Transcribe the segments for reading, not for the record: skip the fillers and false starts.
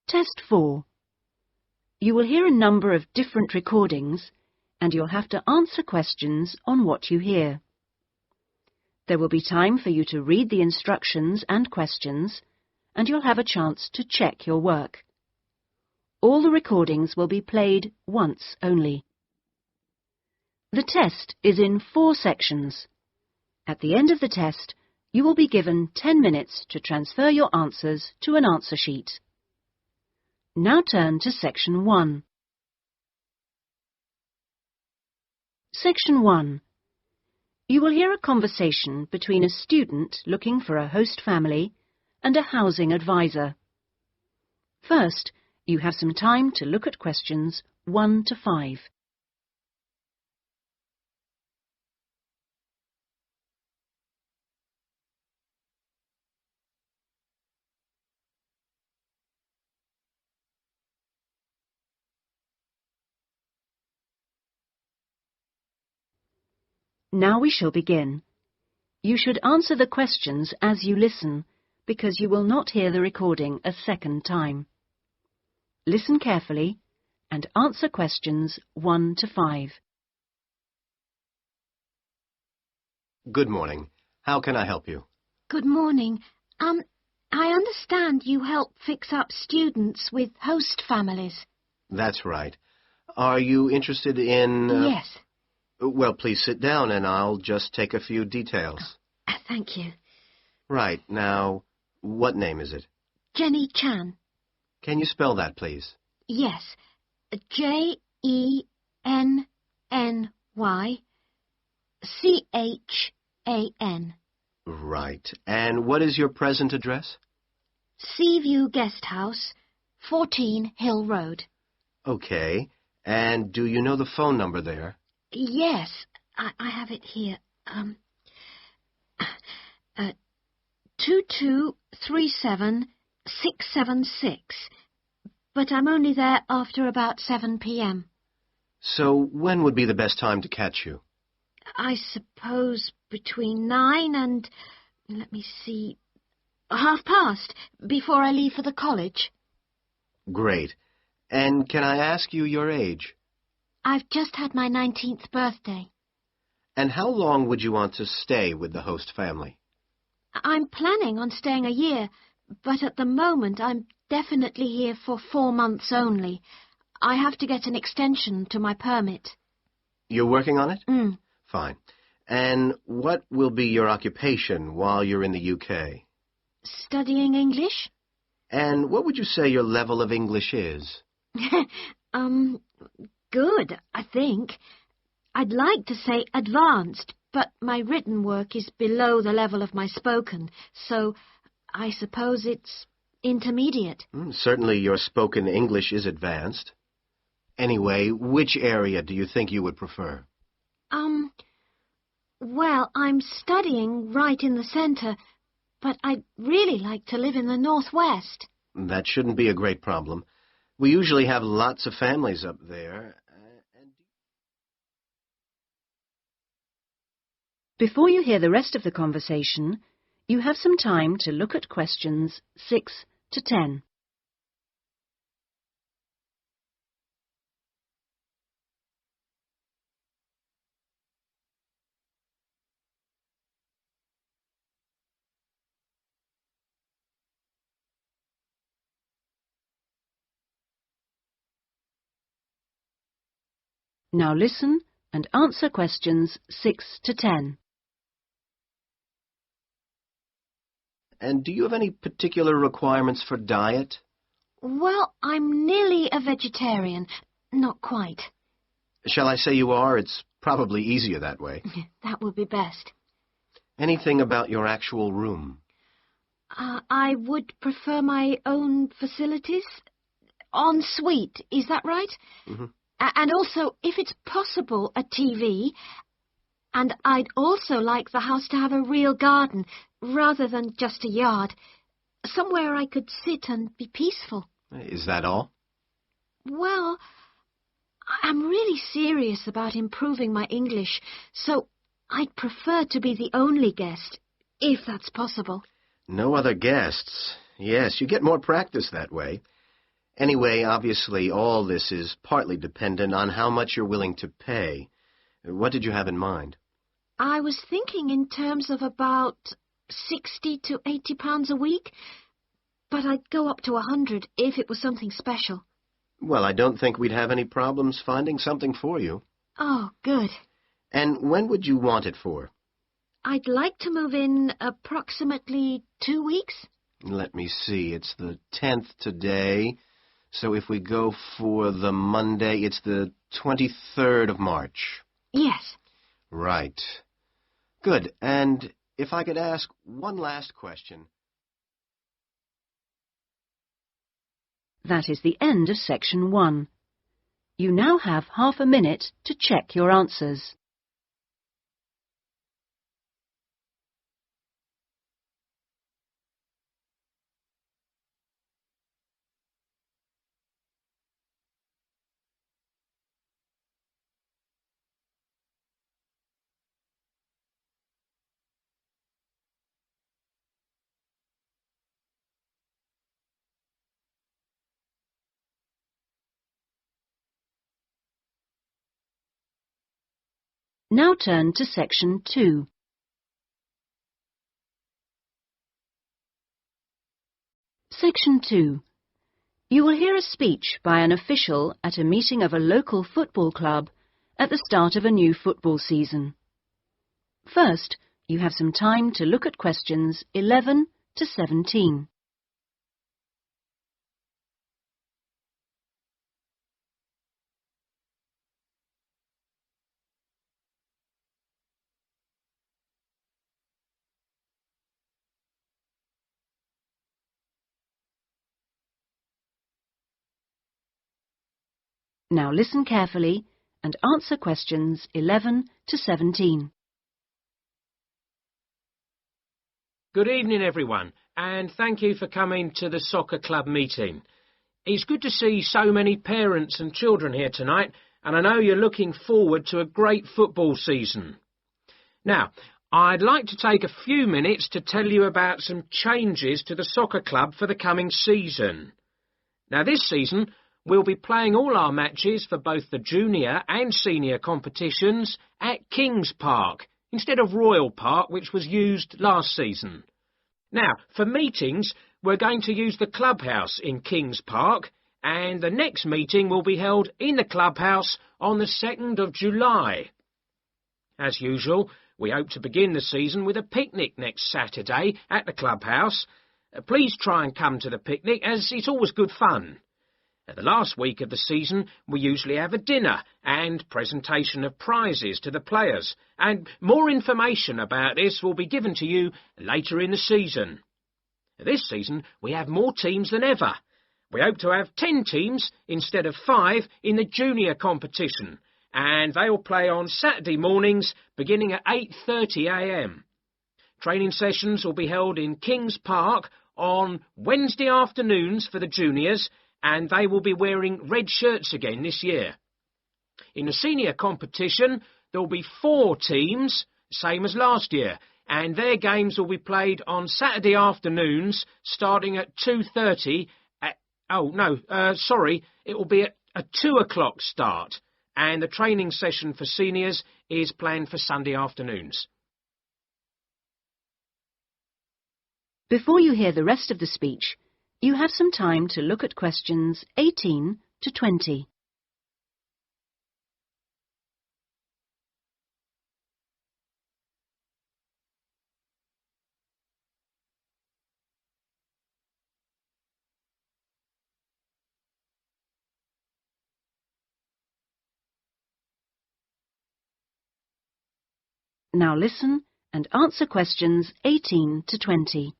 Test 4. You will hear a number of different recordings, and you'll have to answer questions on what you hear. There will be time for you to read the instructions and questions, and you'll have a chance to check your work. All the recordings will be played once only. The test is in 4 sections. At the end of the test, you will be given 10 minutes to transfer your answers to an answer sheet. Now turn to Section 1. Section 1. You will hear a conversation between a student looking for a host family and a housing advisor. First, you have some time to look at questions 1 to 5. Now we shall begin. You should answer the questions as you listen, because you will not hear the recording a second time. Listen carefully and answer questions 1 to 5. Good morning. How can I help you? Good morning. I understand you help fix up students with host families. That's right. Are you interested in... Yes. Well, please sit down and I'll just take a few details. Thank you. Right. Now, what name is it? Jenny Chan. Can you spell that, please? Yes. Jenny-Chan. Right. And what is your present address? Seaview Guest House, 14 Hill Road. Okay. And do you know the phone number there? Yes, I have it here. 2237-676. But I'm only there after about 7 p.m. So when would be the best time to catch you? I suppose between 9 and, let me see, past, before I leave for the college. Great. And can I ask you your age? I've just had my 19th birthday. And how long would you want to stay with the host family? I'm planning on staying a year, but at the moment I'm definitely here for 4 months only. I have to get an extension to my permit. You're working on it? Fine. And what will be your occupation while you're in the UK? Studying English. And what would you say your level of English is? Good, I think. I'd like to say advanced, but my written work is below the level of my spoken, so I suppose it's intermediate. Certainly your spoken English is advanced. Anyway, which area do you think you would prefer? Well, I'm studying right in the centre, but I'd really like to live in the northwest. That shouldn't be a great problem. We usually have lots of families up there. Before you hear the rest of the conversation, you have some time to look at questions 6 to 10. Now listen and answer questions 6 to 10. And do you have any particular requirements for diet? Well, I'm nearly a vegetarian. Not quite. Shall I say you are? It's probably easier that way. That would be best. Anything about your actual room? I would prefer my own facilities. En suite, is that right? Mm-hmm. And also, if it's possible, a TV. And I'd also like the house to have a real garden, rather than just a yard. Somewhere I could sit and be peaceful. Is that all? Well, I'm really serious about improving my English, so I'd prefer to be the only guest, if that's possible. No other guests. Yes, you get more practice that way. Anyway, obviously, all this is partly dependent on how much you're willing to pay. What did you have in mind? I was thinking in terms of about 60 to 80 pounds a week, but I'd go up to 100 if it was something special. Well, I don't think we'd have any problems finding something for you. Oh, good. And when would you want it for? I'd like to move in approximately 2 weeks. Let me see, it's the 10th today, so if we go for the Monday, it's the 23rd of March. Yes. Right. Good, and if I could ask one last question. That is the end of section 1. You now have half a minute to check your answers. Now turn to section 2. Section 2. You will hear a speech by an official at a meeting of a local football club at the start of a new football season. First, you have some time to look at questions 11 to 17. Now listen carefully and answer questions 11 to 17. Good evening, everyone, and thank you for coming to the soccer club meeting. It's good to see so many parents and children here tonight, and I know you're looking forward to a great football season. Now, I'd like to take a few minutes to tell you about some changes to the soccer club for the coming season. Now, this season, we'll be playing all our matches for both the junior and senior competitions at Kings Park, instead of Royal Park, which was used last season. Now, for meetings, we're going to use the clubhouse in Kings Park, and the next meeting will be held in the clubhouse on the 2nd of July. As usual, we hope to begin the season with a picnic next Saturday at the clubhouse. Please try and come to the picnic, as it's always good fun. The last week of the season, we usually have a dinner and presentation of prizes to the players, and more information about this will be given to you later in the season. This season, we have more teams than ever. We hope to have 10 teams instead of 5 in the junior competition, and they will play on Saturday mornings beginning at 8:30 a.m. Training sessions will be held in Kings Park on Wednesday afternoons for the juniors, and they will be wearing red shirts again this year. In the senior competition, there will be 4 teams, same as last year, and their games will be played on Saturday afternoons, starting at 2:30. It will be at a 2 o'clock start, and the training session for seniors is planned for Sunday afternoons. Before you hear the rest of the speech, you have some time to look at questions 18 to 20. Now listen and answer questions 18 to 20.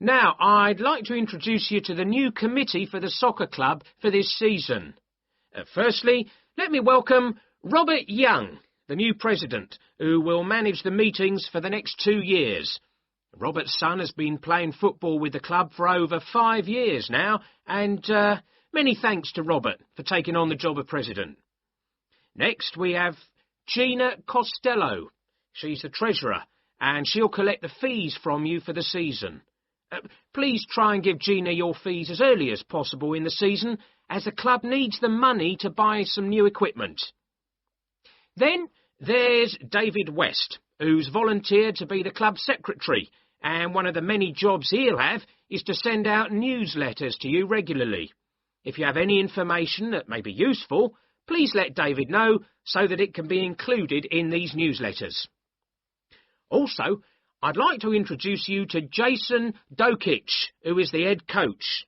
Now, I'd like to introduce you to the new committee for the soccer club for this season. Firstly, let me welcome Robert Young, the new president, who will manage the meetings for the next 2 years. Robert's son has been playing football with the club for over 5 years now, and many thanks to Robert for taking on the job of president. Next, we have Gina Costello. She's the treasurer, and she'll collect the fees from you for the season. Please try and give Gina your fees as early as possible in the season, as the club needs the money to buy some new equipment. Then there's David West, who's volunteered to be the club secretary, and one of the many jobs he'll have is to send out newsletters to you regularly. If you have any information that may be useful, please let David know so that it can be included in these newsletters. Also, I'd like to introduce you to Jason Dokic, who is the head coach.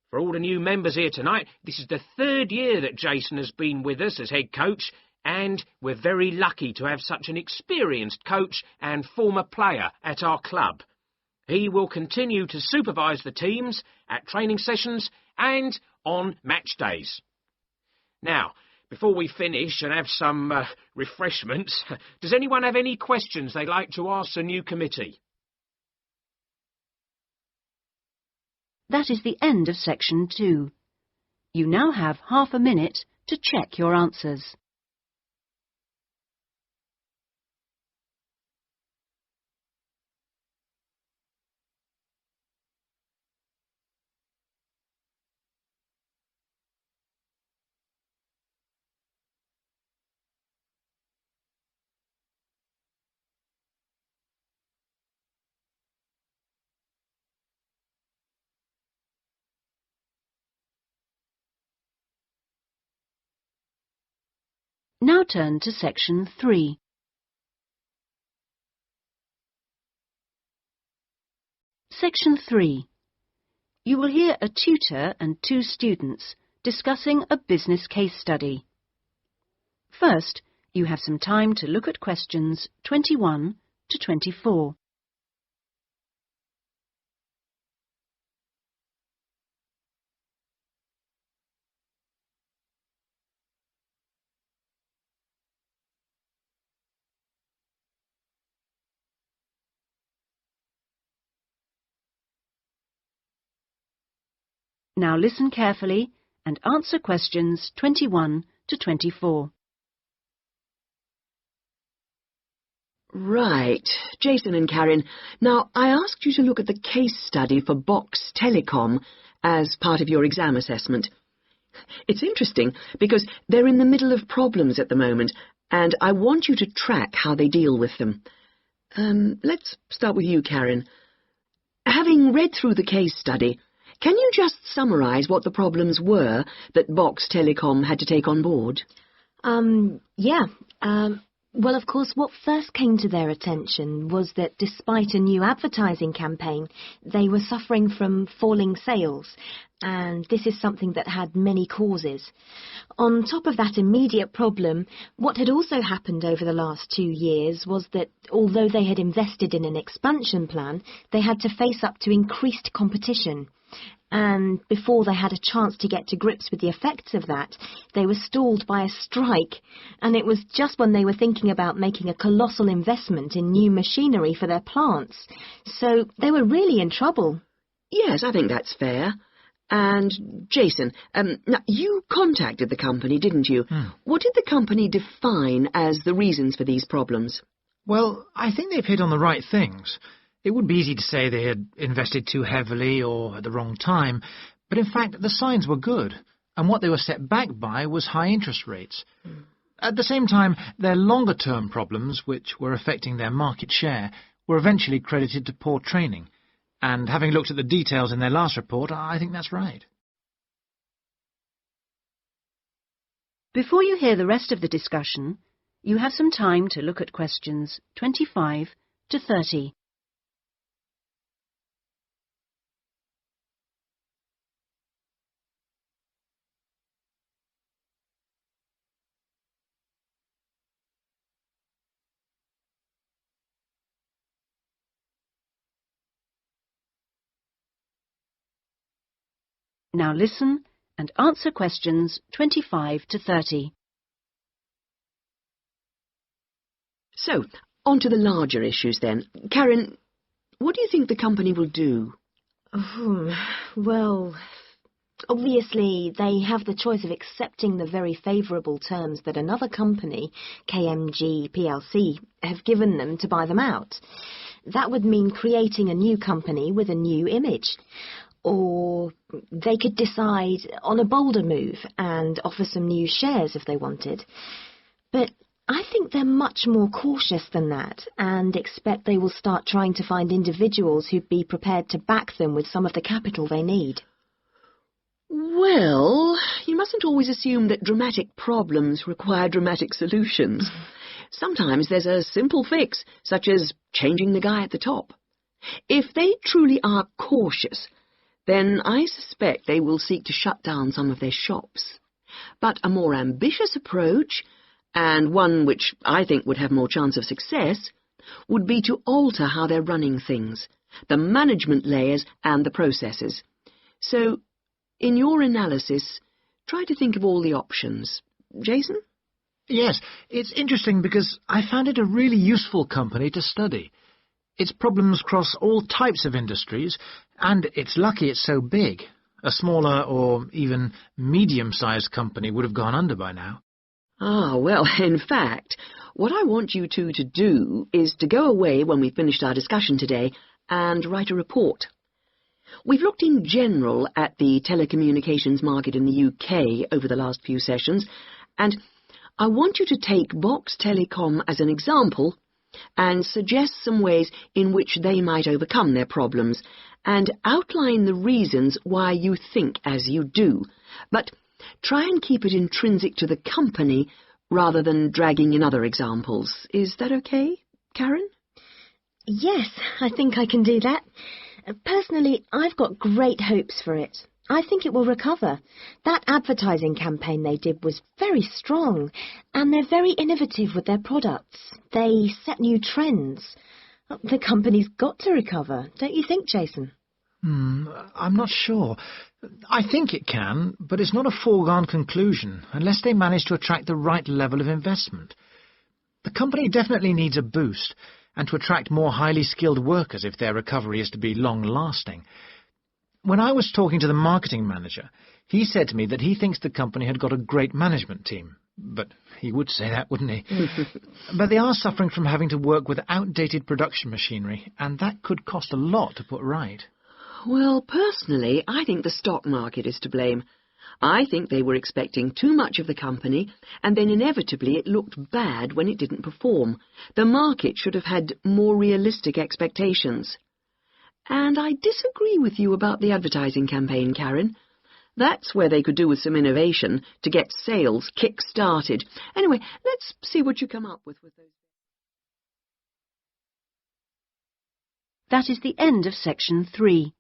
For all the new members here tonight, this is the 3rd year that Jason has been with us as head coach, and we're very lucky to have such an experienced coach and former player at our club. He will continue to supervise the teams at training sessions and on match days. Now, before we finish and have some refreshments, does anyone have any questions they'd like to ask the new committee? That is the end of section 2. You now have half a minute to check your answers. Now turn to section 3. Section 3. You will hear a tutor and 2 students discussing a business case study. First, you have some time to look at questions 21 to 24. Now listen carefully and answer questions 21 to 24. Right, Jason and Karen. Now, I asked you to look at the case study for Box Telecom as part of your exam assessment. It's interesting because they're in the middle of problems at the moment, and I want you to track how they deal with them. Let's start with you, Karen. Having read through the case study, can you just summarise what the problems were that Box Telecom had to take on board? Well, of course, what first came to their attention was that despite a new advertising campaign, they were suffering from falling sales, and this is something that had many causes. On top of that immediate problem, what had also happened over the last 2 years was that although they had invested in an expansion plan, they had to face up to increased competition. And before they had a chance to get to grips with the effects of that, they were stalled by a strike, and it was just when they were thinking about making a colossal investment in new machinery for their plants. So they were really in trouble. Yes, I think that's fair. And, Jason, now you contacted the company, didn't you? What did the company define as the reasons for these problems? Well, I think they've hit on the right things. It would be easy to say they had invested too heavily or at the wrong time, but in fact the signs were good, and what they were set back by was high interest rates. At the same time, their longer-term problems, which were affecting their market share, were eventually credited to poor training, and having looked at the details in their last report, I think that's right. Before you hear the rest of the discussion, you have some time to look at questions 25 to 30. Now listen and answer questions 25 to 30. So, on to the larger issues then. Karen, what do you think the company will do? Well, obviously they have the choice of accepting the very favourable terms that another company, KMG plc, have given them to buy them out. That would mean creating a new company with a new image. Or they could decide on a bolder move and offer some new shares if they wanted. But I think they're much more cautious than that and expect they will start trying to find individuals who'd be prepared to back them with some of the capital they need. Well, you mustn't always assume that dramatic problems require dramatic solutions. Sometimes there's a simple fix, such as changing the guy at the top. If they truly are cautious, then I suspect they will seek to shut down some of their shops. But a more ambitious approach, and one which I think would have more chance of success, would be to alter how they're running things, the management layers and the processes. So, in your analysis, try to think of all the options. Jason? Yes, it's interesting because I found it a really useful company to study. Its problems cross all types of industries, and it's lucky it's so big. A smaller or even medium-sized company would have gone under by now. Ah, well, in fact, what I want you two to do is to go away when we've finished our discussion today and write a report. We've looked in general at the telecommunications market in the UK over the last few sessions, and I want you to take Box Telecom as an example and suggest some ways in which they might overcome their problems, and outline the reasons why you think as you do. But try and keep it intrinsic to the company rather than dragging in other examples. Is that okay, Karen? Yes, I think I can do that. Personally, I've got great hopes for it. I think it will recover. That advertising campaign they did was very strong, and they're very innovative with their products. They set new trends. The company's got to recover, don't you think, Jason? I'm not sure. I think it can, but it's not a foregone conclusion unless they manage to attract the right level of investment. The company definitely needs a boost, and to attract more highly skilled workers if their recovery is to be long-lasting. When I was talking to the marketing manager, he said to me that he thinks the company had got a great management team. But he would say that, wouldn't he? But they are suffering from having to work with outdated production machinery, and that could cost a lot to put right. Well, personally, I think the stock market is to blame. I think they were expecting too much of the company, and then inevitably it looked bad when it didn't perform. The market should have had more realistic expectations. And I disagree with you about the advertising campaign, Karen. That's where they could do with some innovation to get sales kick-started. Anyway, let's see what you come up with those. That is the end of section 3.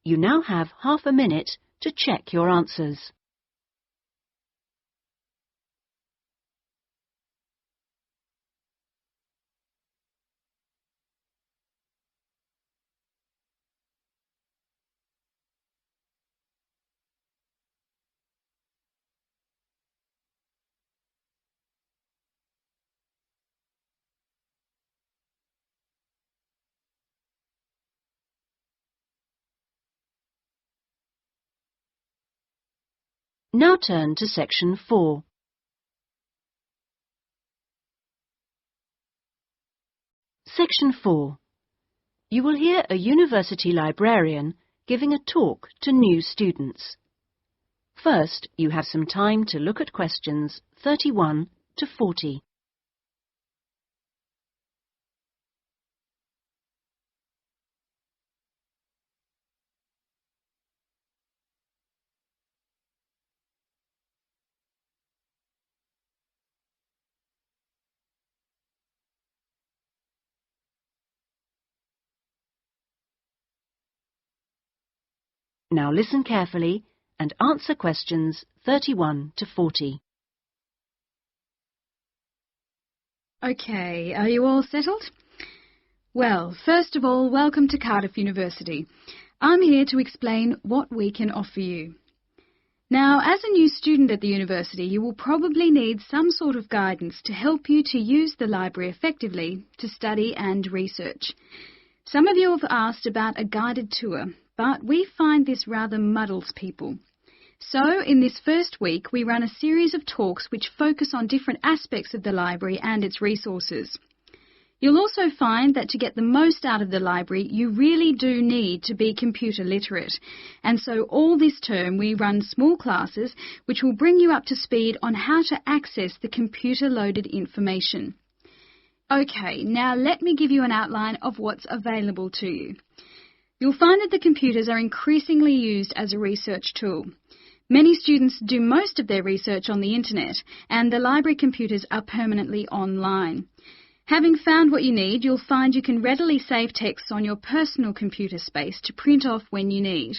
You now have half a minute to check your answers. Now turn to section 4. Section 4. You will hear a university librarian giving a talk to new students. First, you have some time to look at questions 31 to 40. Now listen carefully and answer questions 31 to 40. OK, are you all settled? Well, first of all, welcome to Cardiff University. I'm here to explain what we can offer you. Now, as a new student at the university, you will probably need some sort of guidance to help you to use the library effectively to study and research. Some of you have asked about a guided tour, but we find this rather muddles people. So, in this first week, we run a series of talks which focus on different aspects of the library and its resources. You'll also find that to get the most out of the library, you really do need to be computer literate. And so all this term we run small classes which will bring you up to speed on how to access the computer-loaded information. Okay, now let me give you an outline of what's available to you. You'll find that the computers are increasingly used as a research tool. Many students do most of their research on the internet, and the library computers are permanently online. Having found what you need, you'll find you can readily save texts on your personal computer space to print off when you need.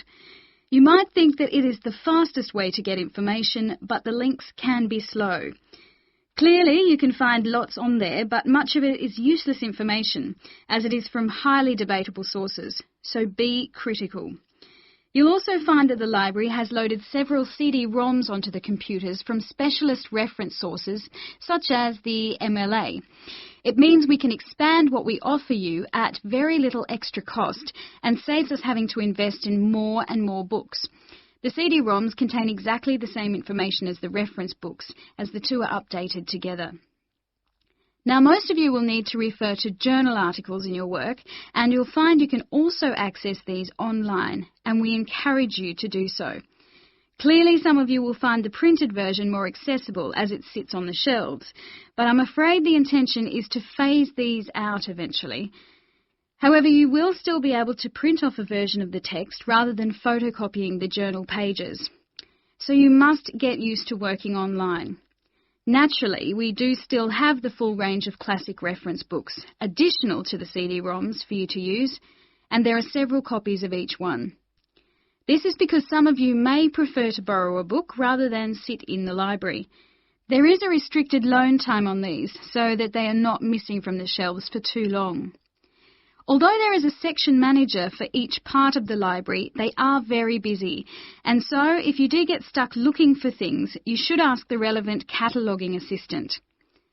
You might think that it is the fastest way to get information, but the links can be slow. Clearly, you can find lots on there, but much of it is useless information, as it is from highly debatable sources, so be critical. You'll also find that the library has loaded several CD-ROMs onto the computers from specialist reference sources, such as the MLA. It means we can expand what we offer you at very little extra cost and saves us having to invest in more and more books. The CD-ROMs contain exactly the same information as the reference books, as the two are updated together. Now, most of you will need to refer to journal articles in your work, and you'll find you can also access these online, and we encourage you to do so. Clearly, some of you will find the printed version more accessible as it sits on the shelves, but I'm afraid the intention is to phase these out eventually. However, you will still be able to print off a version of the text rather than photocopying the journal pages. So you must get used to working online. Naturally, we do still have the full range of classic reference books, additional to the CD-ROMs for you to use, and there are several copies of each one. This is because some of you may prefer to borrow a book rather than sit in the library. There is a restricted loan time on these, so that they are not missing from the shelves for too long. Although there is a section manager for each part of the library, they are very busy, and so if you do get stuck looking for things, you should ask the relevant cataloguing assistant.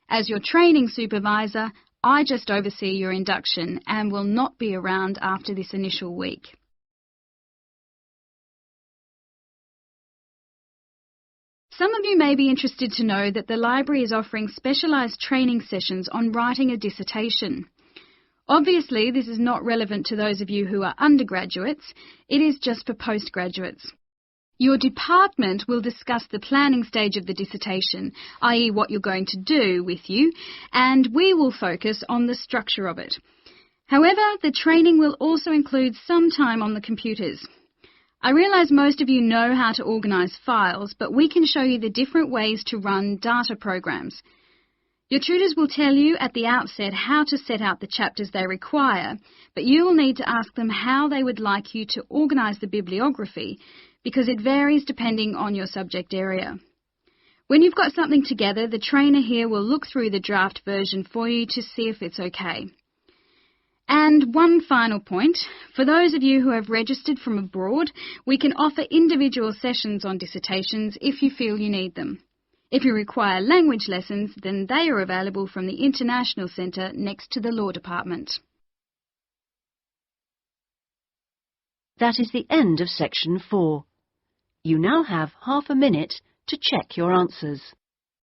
As your training supervisor, I just oversee your induction and will not be around after this initial week. Some of you may be interested to know that the library is offering specialised training sessions on writing a dissertation. Obviously, this is not relevant to those of you who are undergraduates, it is just for postgraduates. Your department will discuss the planning stage of the dissertation, i.e. what you're going to do with you, and we will focus on the structure of it. However, the training will also include some time on the computers. I realise most of you know how to organise files, but we can show you the different ways to run data programs. Your tutors will tell you at the outset how to set out the chapters they require, but you will need to ask them how they would like you to organise the bibliography, because it varies depending on your subject area. When you've got something together, the trainer here will look through the draft version for you to see if it's okay. And one final point, for those of you who have registered from abroad, we can offer individual sessions on dissertations if you feel you need them. If you require language lessons, then they are available from the International Centre next to the Law Department. That is the end of section 4. You now have half a minute to check your answers.